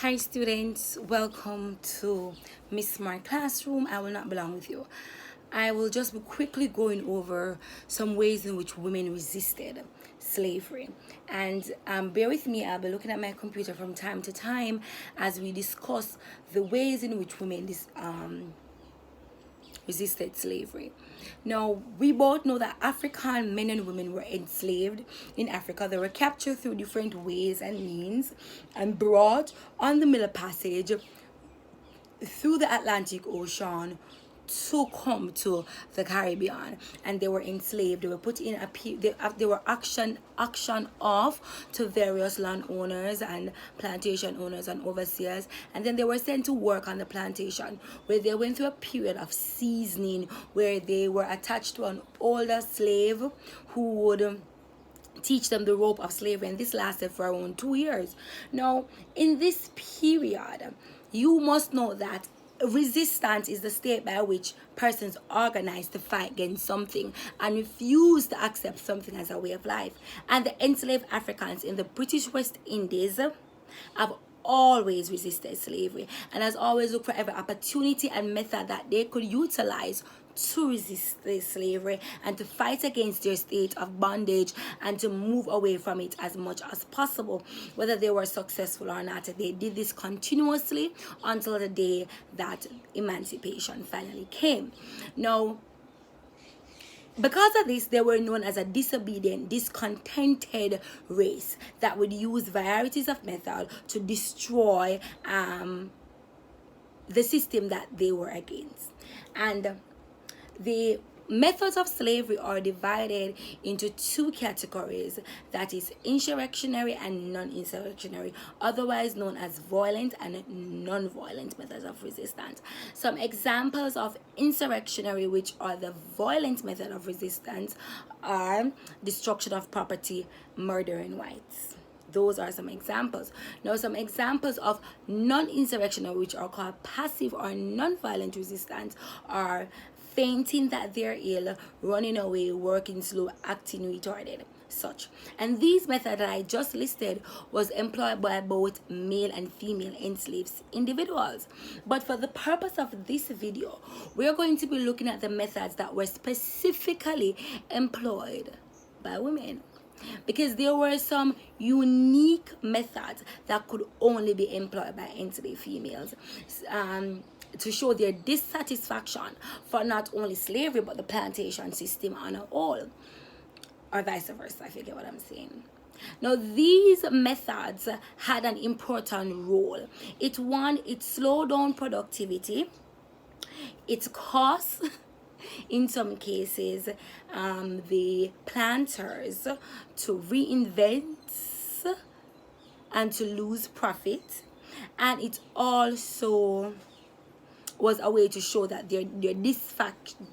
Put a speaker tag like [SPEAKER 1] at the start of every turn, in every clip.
[SPEAKER 1] Hi students, welcome to Miss Smart Classroom. I will not be long with you. I will just be quickly going over some ways in which women resisted slavery. And bear with me, I'll be looking at my computer from time to time as we discuss the ways in which women resisted slavery. Now, we both know that African men and women were enslaved in Africa. They were captured through different ways and means and brought on the Middle Passage through the Atlantic Ocean to come to the Caribbean, and they were enslaved. They were put in they were auctioned off to various landowners and plantation owners and overseers, and then they were sent to work on the plantation, where they went through a period of seasoning, where they were attached to an older slave who would teach them the rope of slavery, and this lasted for around 2 years. Now, in this period, you must know that resistance is the state by which persons organize to fight against something and refuse to accept something as a way of life. And the enslaved Africans in the British West Indies have always resisted slavery and has always looked for every opportunity and method that they could utilize to resist the slavery and to fight against their state of bondage and to move away from it as much as possible. Whether they were successful or not, they did this continuously until the day that emancipation finally came. Now, because of this, they were known as a disobedient, discontented race that would use varieties of methods to destroy the system that they were against. And the methods of slavery are divided into two categories, that is insurrectionary and non-insurrectionary, otherwise known as violent and non-violent methods of resistance. Some examples of insurrectionary, which are the violent method of resistance, are destruction of property, murdering whites. Those are some examples. Now, some examples of non-insurrectionary, which are called passive or non-violent resistance, are fainting that they're ill, running away, working slow, acting retarded, such. And these methods that I just listed was employed by both male and female enslaved individuals. But for the purpose of this video, we're going to be looking at the methods that were specifically employed by women, because there were some unique methods that could only be employed by enslaved females to show their dissatisfaction for not only slavery but the plantation system on a whole, or vice versa, if you get what I'm saying. Now, these methods had an important role. It slowed down productivity, it cost in some cases the planters to reinvent and to lose profit, and it also was a way to show that their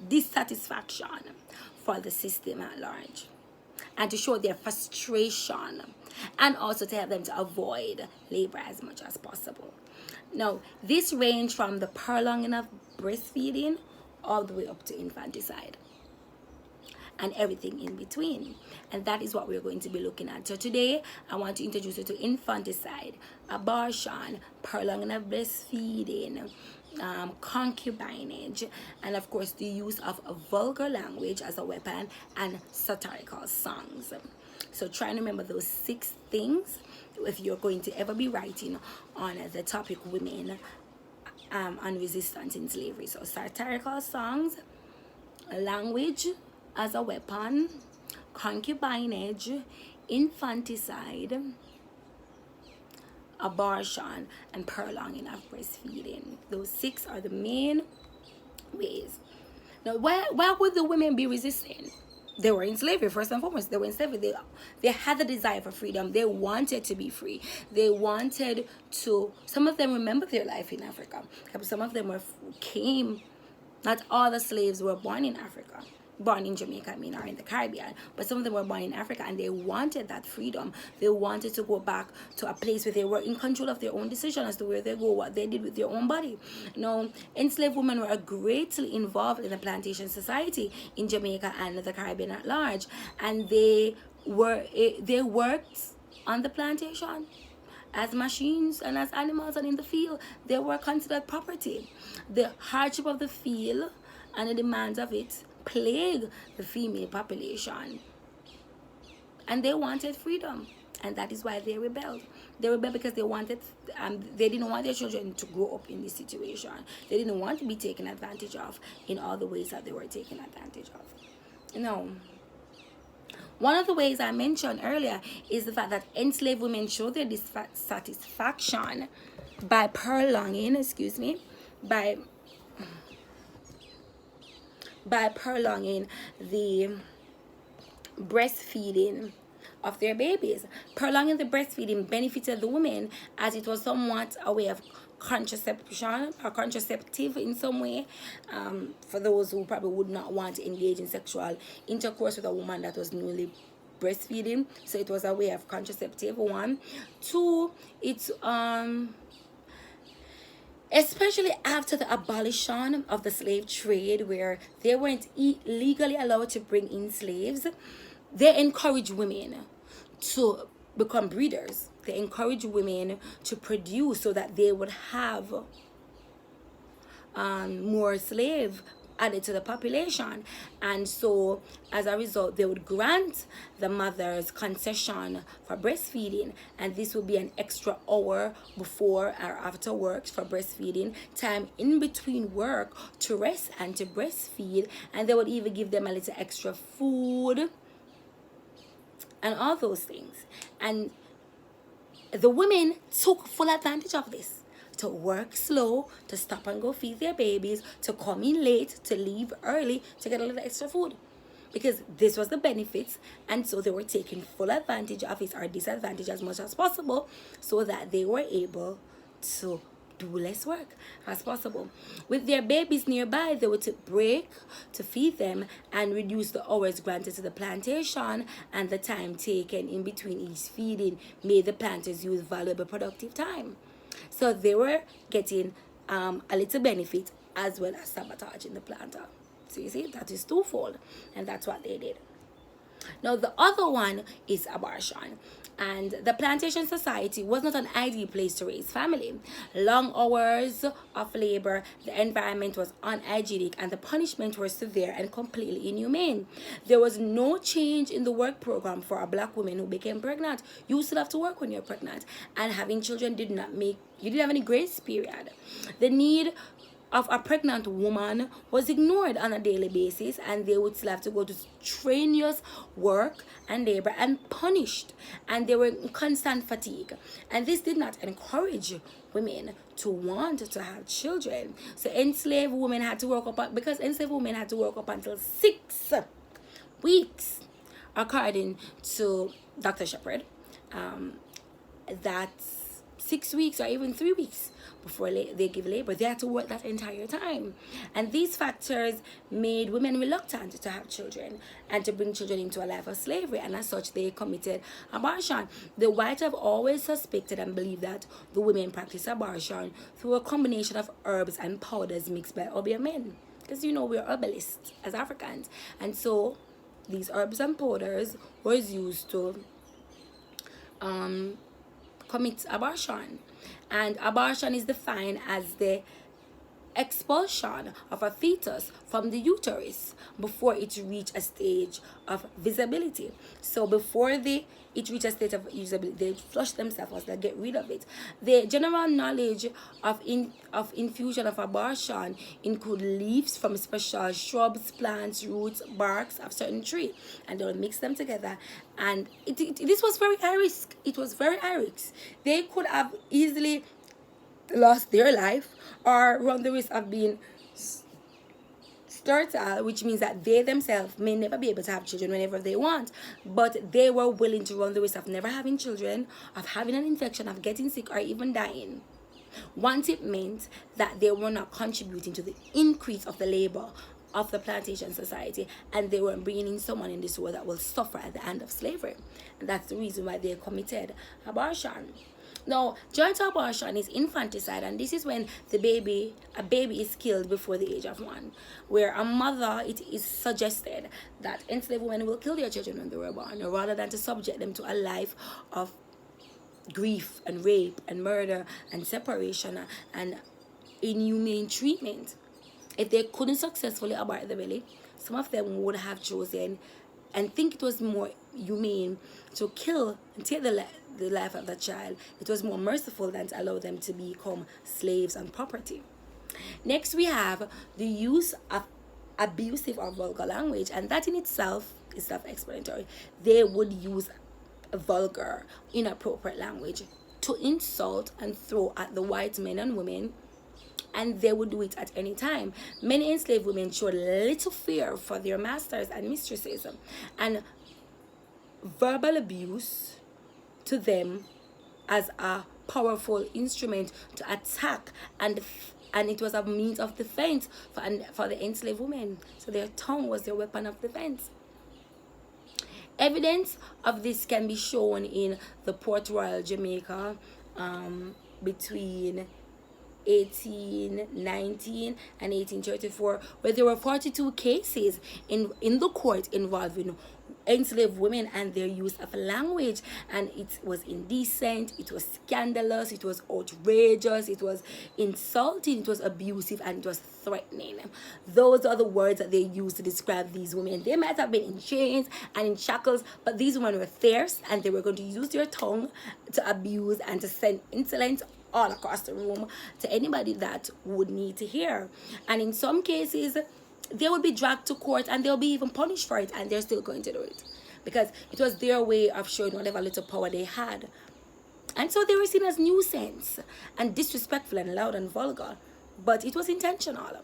[SPEAKER 1] dissatisfaction for the system at large, and to show their frustration, and also to help them to avoid labor as much as possible. Now, this ranged from the prolonging of breastfeeding all the way up to infanticide and everything in between. And that is what we're going to be looking at. So today, I want to introduce you to infanticide, abortion, prolonging of breastfeeding, concubinage, and of course the use of vulgar language as a weapon, and satirical songs. So try and remember those 6 things if you're going to ever be writing on the topic women and resistance in slavery. So satirical songs, language as a weapon, concubinage, infanticide, abortion, and prolonging of breastfeeding. Those 6 are the main ways. Now, why would the women be resisting? They were in slavery, first and foremost. They were in slavery. They had the desire for freedom. They wanted to be free. They wanted to, some of them remember their life in Africa. Some of them came, not all the slaves were born in Africa. Born in Jamaica, or in the Caribbean, but some of them were born in Africa, and they wanted that freedom. They wanted to go back to a place where they were in control of their own decision as to where they go, what they did with their own body. Now, enslaved women were greatly involved in the plantation society in Jamaica and the Caribbean at large, and they worked on the plantation, as machines and as animals, and in the field they were considered property. The hardship of the field and the demands of it plagued the female population, and they wanted freedom, and that is why they rebelled. They rebelled because they didn't want their children to grow up in this situation. They didn't want to be taken advantage of in all the ways that they were taken advantage of. One of the ways I mentioned earlier is the fact that enslaved women show their dissatisfaction by prolonging the breastfeeding of their babies. Prolonging the breastfeeding benefited the women, as it was somewhat a way of contraception or contraceptive in some way, for those who probably would not want to engage in sexual intercourse with a woman that was newly breastfeeding. So it was a way of contraceptive. One. Two, it's especially after the abolition of the slave trade, where they weren't legally allowed to bring in slaves, they encourage women to become breeders. They encourage women to produce so that they would have more slave added to the population. And so as a result, they would grant the mothers concession for breastfeeding, and this would be an extra hour before or after work for breastfeeding, time in between work to rest and to breastfeed, and they would even give them a little extra food and all those things. And the women took full advantage of this, to work slow, to stop and go feed their babies, to come in late, to leave early, to get a little extra food, because this was the benefits. And so they were taking full advantage of it, or disadvantage as much as possible, so that they were able to do less work as possible. With their babies nearby, they would take break to feed them and reduce the hours granted to the plantation, and the time taken in between each feeding made the planters use valuable productive time. So they were getting a little benefit as well as sabotaging the planter. So you see, that is twofold, and that's what they did. Now the other one is abortion. And the plantation society was not an ideal place to raise family. Long hours of labor, the environment was unhygienic, and the punishments were severe and completely inhumane. There was no change in the work program for a black woman who became pregnant. You still have to work when you're pregnant, and having children you didn't have any grace period. The need of a pregnant woman was ignored on a daily basis, and they would still have to go to strenuous work and labor and punished, and they were in constant fatigue. And this did not encourage women to want to have children. So enslaved women had to work up until 6 weeks, according to Dr. Shepherd. That's 6 weeks or even 3 weeks before they give labor. They had to work that entire time, and these factors made women reluctant to have children and to bring children into a life of slavery, and as such they committed abortion. The whites have always suspected and believed that the women practiced abortion through a combination of herbs and powders mixed by other men, because we're herbalists as Africans, and so these herbs and powders was used to commit abortion. And abortion is defined as the expulsion of a fetus from the uterus before it reaches a stage of visibility. So before it reaches a state of usability, they flush themselves, they get rid of it. The general knowledge of infusion of abortion include leaves from special shrubs, plants, roots, barks of certain tree, and they'll mix them together. And this was very high risk. It was very high risk. They could have easily lost their life or run the risk of being sterile, which means that they themselves may never be able to have children whenever they want, but they were willing to run the risk of never having children, of having an infection, of getting sick, or even dying, once it meant that they were not contributing to the increase of the labor of the plantation society, and they were bringing in someone in this world that will suffer at the end of slavery. And that's the reason why they committed abortion. Now, joint abortion is infanticide, and this is when a baby is killed before the age of 1, where a mother, it is suggested that enslaved women will kill their children when they were born, rather than to subject them to a life of grief and rape and murder and separation and inhumane treatment. If they couldn't successfully abort the belly, some of them would have chosen and think it was more humane to kill and take the life of the child. It was more merciful than to allow them to become slaves and property. Next, we have the use of abusive or vulgar language, and that in itself is self-explanatory. They would use vulgar, inappropriate language to insult and throw at the white men and women, and they would do it at any time. Many enslaved women showed little fear for their masters and mistresses, and verbal abuse to them as a powerful instrument to attack, and it was a means of defense for the enslaved women. So their tongue was their weapon of defense. Evidence of this can be shown in the Port Royal, Jamaica, between 1819 and 1834, where there were 42 cases in the court involving enslaved women and their use of language, and it was indecent, it was scandalous, it was outrageous, it was insulting, it was abusive, and it was threatening. Those are the words that they used to describe these women. They might have been in chains and in shackles, but these women were fierce, and they were going to use their tongue to abuse and to send insolence all across the room to anybody that would need to hear. And in some cases, they would be dragged to court and they'll be even punished for it, and they're still going to do it because it was their way of showing whatever little power they had. And so they were seen as nuisance and disrespectful and loud and vulgar, but it was intentional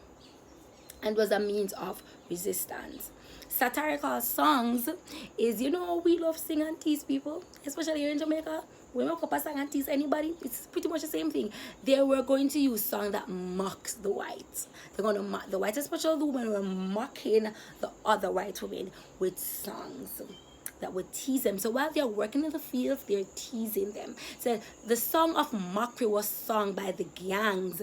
[SPEAKER 1] and was a means of resistance. Satirical songs is, we love sing and tease people, especially here in Jamaica. We make up a song and tease anybody. It's pretty much the same thing. They were going to use song that mocks the whites. They're going to mock the whites, especially the women were mocking the other white women with songs that would tease them. So while they're working in the fields, they're teasing them. So the song of mockery was sung by the gangs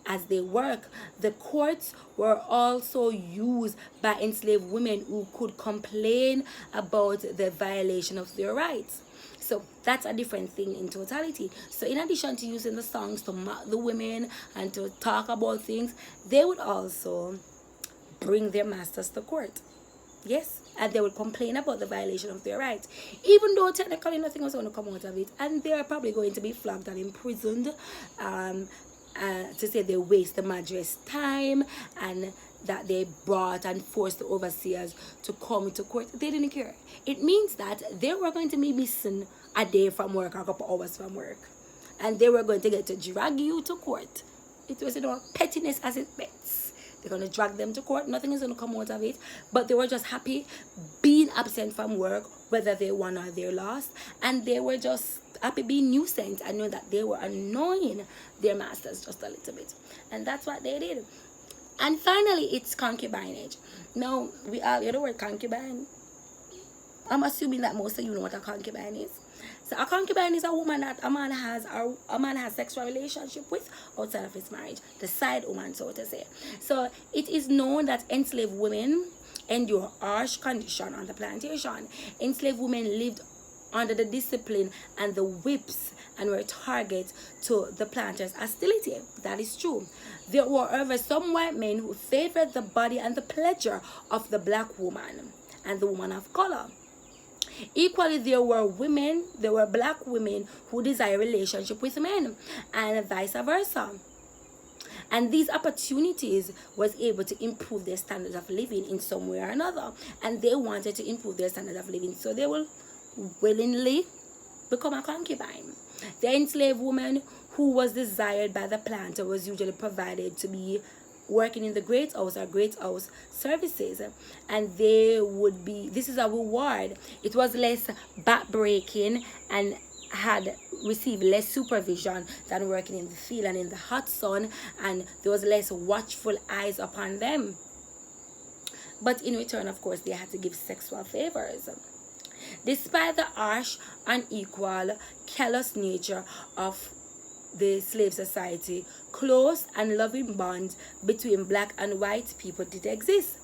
[SPEAKER 1] as they work. The courts were also used by enslaved women who could complain about the violation of their rights. So that's a different thing in totality. So in addition to using the songs to mock the women and to talk about things, they would also bring their masters to court. Yes, and they would complain about the violation of their rights, even though technically nothing was going to come out of it, and they are probably going to be flogged and imprisoned, to say they waste the Madras time and that they brought and forced the overseers to come to court. They didn't care. It means that they were going to be missing a day from work or a couple hours from work, and they were going to get to drag you to court. It was, pettiness as it bets. They're going to drag them to court. Nothing is going to come out of it, but they were just happy being absent from work, whether they won or they lost, and they were just happy being nuisance and know that they were annoying their masters just a little bit, and that's what they did. And finally, it's concubinage. Now, we all hear the word concubine. I'm assuming that most of you know what a concubine is. So a concubine is a woman that a man has sexual relationship with outside of his marriage, the side woman, so to say. So it is known that enslaved women endure harsh condition on the plantation. Enslaved women lived under the discipline and the whips and were target to the planters' hostility. That is true. There were, however, some white men who favored the body and the pleasure of the black woman and the woman of color. Equally, there were black women who desired relationship with men, and vice versa. And these opportunities was able to improve their standards of living in some way or another. And they wanted to improve their standard of living, so they will willingly become a concubine. The enslaved woman who was desired by the planter was usually provided to be working in the great house or great house services, and this is a reward. It was less backbreaking and had received less supervision than working in the field and in the hot sun, and there was less watchful eyes upon them. But in return, of course, they had to give sexual favors. Despite the harsh, unequal, callous nature of the slave society, close and loving bonds between black and white people did exist.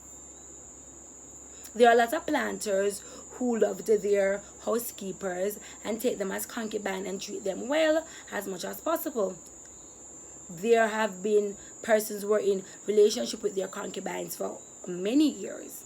[SPEAKER 1] There are a lot of planters who loved their housekeepers and take them as concubine and treat them well as much as possible. There have been persons who were in relationship with their concubines for many years.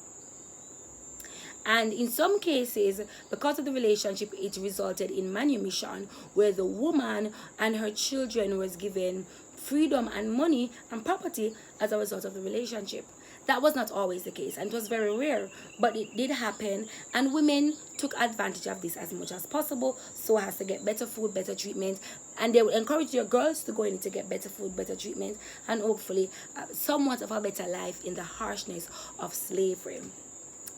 [SPEAKER 1] And in some cases, because of the relationship, it resulted in manumission, where the woman and her children was given freedom and money and property as a result of the relationship. That was not always the case, and it was very rare, but it did happen, and women took advantage of this as much as possible, so as to get better food, better treatment, and they would encourage their girls to go in to get better food, better treatment, and hopefully somewhat of a better life in the harshness of slavery.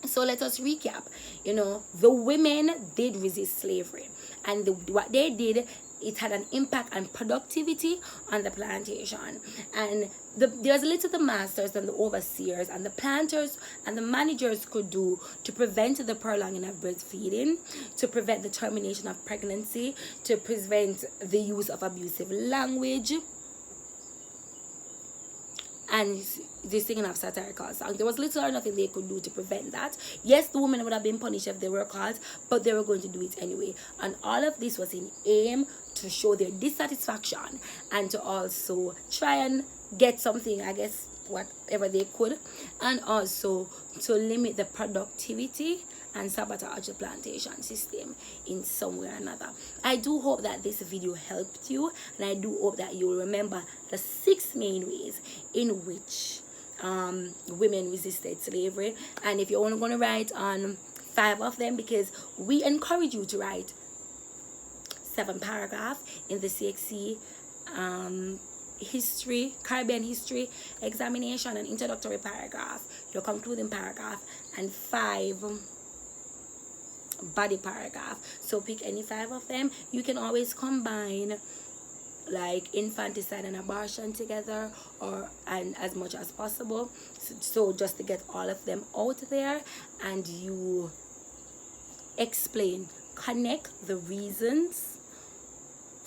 [SPEAKER 1] So let us recap. The women did resist slavery, and what they did, it had an impact on productivity on the plantation. And there's little the masters and the overseers and the planters and the managers could do to prevent the prolonging of breastfeeding, to prevent the termination of pregnancy, to prevent the use of abusive language, and the singing of satirical songs. There was little or nothing they could do to prevent that. Yes, the women would have been punished if they were caught, but they were going to do it anyway. And all of this was in aim to show their dissatisfaction and to also try and get something, I guess, whatever they could, and also to limit the productivity and sabotage the plantation system in some way or another. I do hope that this video helped you, and I do hope that you will remember the 6 main ways in which women resisted slavery. And if you're only going to write on 5 of them, because we encourage you to write 7 paragraphs in the CXC Caribbean history examination, an introductory paragraph, your concluding paragraph, and 5 body paragraph. So pick any 5 of them. You can always combine like infanticide and abortion together, and as much as possible, so just to get all of them out there, and you connect the reasons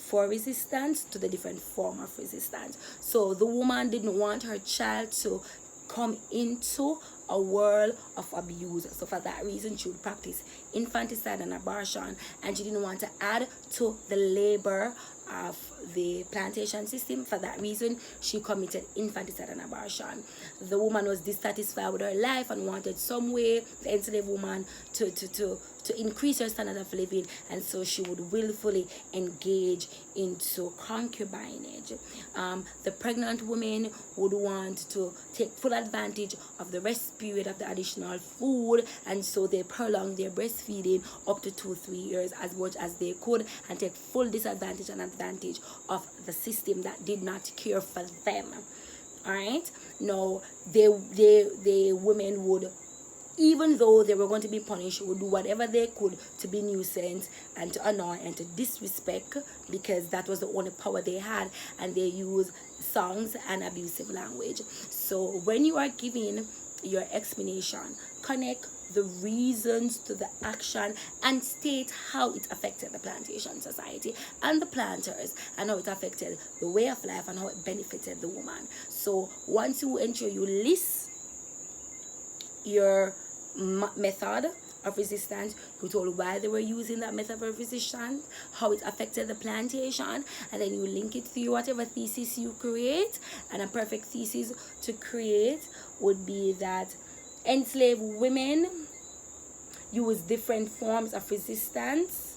[SPEAKER 1] for resistance to the different form of resistance. So the woman didn't want her child to come into a world of abuse, so for that reason she would practice infanticide and abortion, and she didn't want to add to the labor of the plantation system. For that reason she committed infanticide and abortion. The woman was dissatisfied with her life and wanted some way, the enslaved woman, to increase her standard of living, and so she would willfully engage into concubinage. The pregnant women would want to take full advantage of the rest period of the additional food, and so they prolonged their breastfeeding up to 2-3 years as much as they could, and take full disadvantage and advantage of the system that did not care for them. All right, now the women would, even though they were going to be punished, would do whatever they could to be nuisance and to annoy and to disrespect, because that was the only power they had, and they use songs and abusive language. So when you are giving your explanation, connect the reasons to the action and state how it affected the plantation society and the planters, and how it affected the way of life and how it benefited the woman. So once you ensure you list your method of resistance, you told why they were using that method of resistance, how it affected the plantation, and then you link it to whatever thesis you create. And a perfect thesis to create would be that enslaved women use different forms of resistance,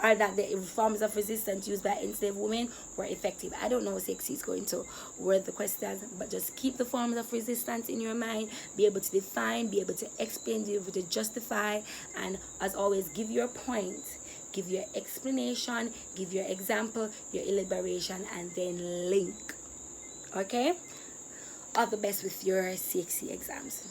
[SPEAKER 1] or that the forms of resistance used by enslaved women were effective. I don't know if CXC is going to word the questions, but just keep the forms of resistance in your mind, be able to define, be able to explain, be able to justify, and as always, give your point, give your explanation, give your example, your elaboration, and then link. Okay? All the best with your CXC exams.